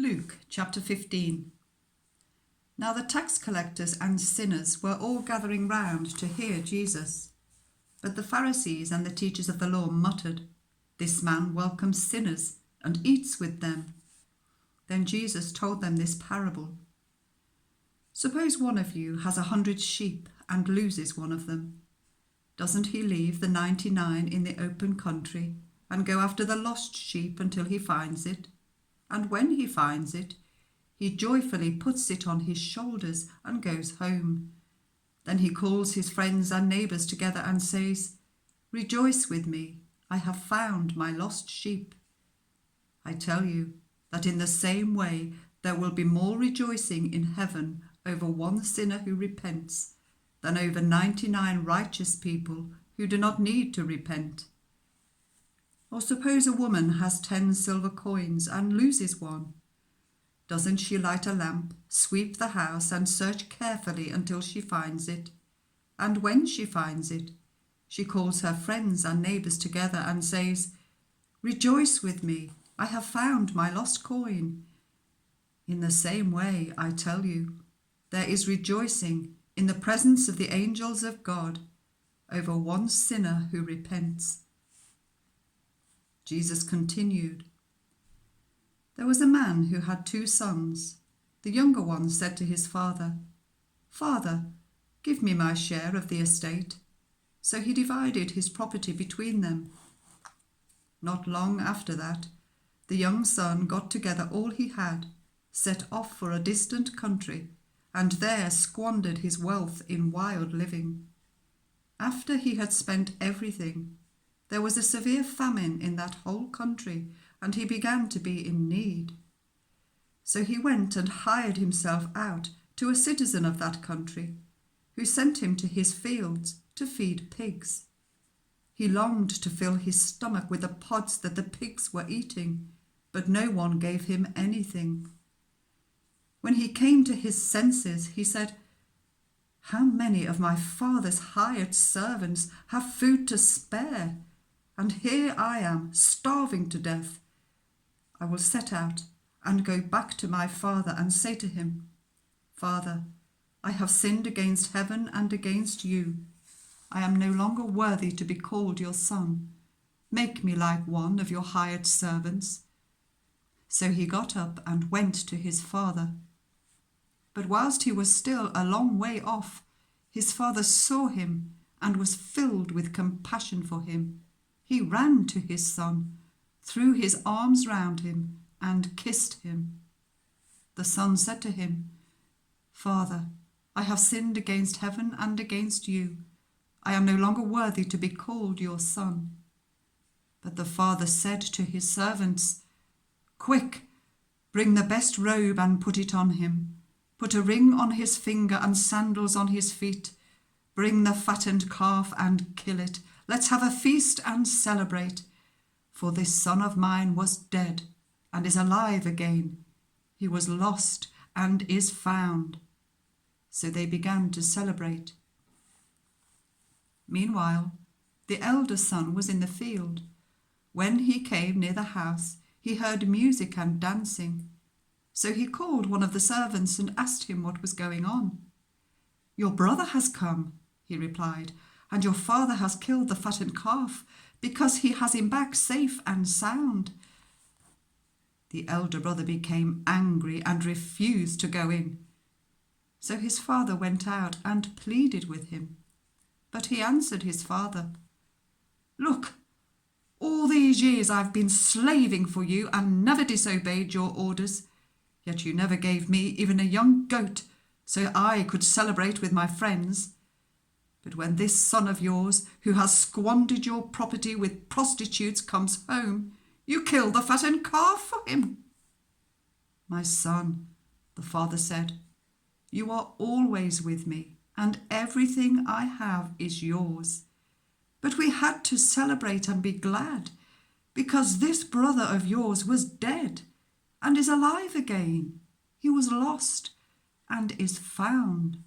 Luke chapter 15. Now the tax collectors and sinners were all gathering round to hear Jesus. But the Pharisees and the teachers of the law muttered, "This man welcomes sinners and eats with them." Then Jesus told them this parable. Suppose one of you has 100 sheep and loses one of them. Doesn't he leave the 99 in the open country and go after the lost sheep until he finds it? And when he finds it, he joyfully puts it on his shoulders and goes home. Then he calls his friends and neighbours together and says, "Rejoice with me, I have found my lost sheep." I tell you that in the same way there will be more rejoicing in heaven over one sinner who repents than over 99 righteous people who do not need to repent. Or suppose a woman has 10 silver coins and loses one. Doesn't she light a lamp, sweep the house, and search carefully until she finds it? And when she finds it, she calls her friends and neighbours together and says, "Rejoice with me, I have found my lost coin." In the same way, I tell you, there is rejoicing in the presence of the angels of God over one sinner who repents. Jesus continued, "There was a man who had 2 sons. The younger one said to his father, 'Father, give me my share of the estate.' So he divided his property between them. Not long after that, the young son got together all he had, set off for a distant country, and there squandered his wealth in wild living. After he had spent everything, there was a severe famine in that whole country, and he began to be in need. So he went and hired himself out to a citizen of that country, who sent him to his fields to feed pigs. He longed to fill his stomach with the pods that the pigs were eating, but no one gave him anything. When he came to his senses, he said, 'How many of my father's hired servants have food to spare? And here I am, starving to death. I will set out and go back to my father and say to him, Father, I have sinned against heaven and against you. I am no longer worthy to be called your son. Make me like one of your hired servants.' So he got up and went to his father. But whilst he was still a long way off, his father saw him and was filled with compassion for him. He ran to his son, threw his arms round him, and kissed him. The son said to him, 'Father, I have sinned against heaven and against you. I am no longer worthy to be called your son.' But the father said to his servants, 'Quick, bring the best robe and put it on him. Put a ring on his finger and sandals on his feet. Bring the fattened calf and kill it. Let's have a feast and celebrate. For this son of mine was dead and is alive again. He was lost and is found.' So they began to celebrate. Meanwhile, the elder son was in the field. When he came near the house, he heard music and dancing. So he called one of the servants and asked him what was going on. 'Your brother has come,' he replied, 'and your father has killed the fattened calf because he has him back safe and sound.' The elder brother became angry and refused to go in. So his father went out and pleaded with him. But he answered his father, 'Look, all these years I've been slaving for you and never disobeyed your orders. Yet you never gave me even a young goat so I could celebrate with my friends. But when this son of yours, who has squandered your property with prostitutes, comes home, you kill the fattened calf for him.' 'My son,' the father said, 'you are always with me, and everything I have is yours. But we had to celebrate and be glad, because this brother of yours was dead and is alive again. He was lost and is found.'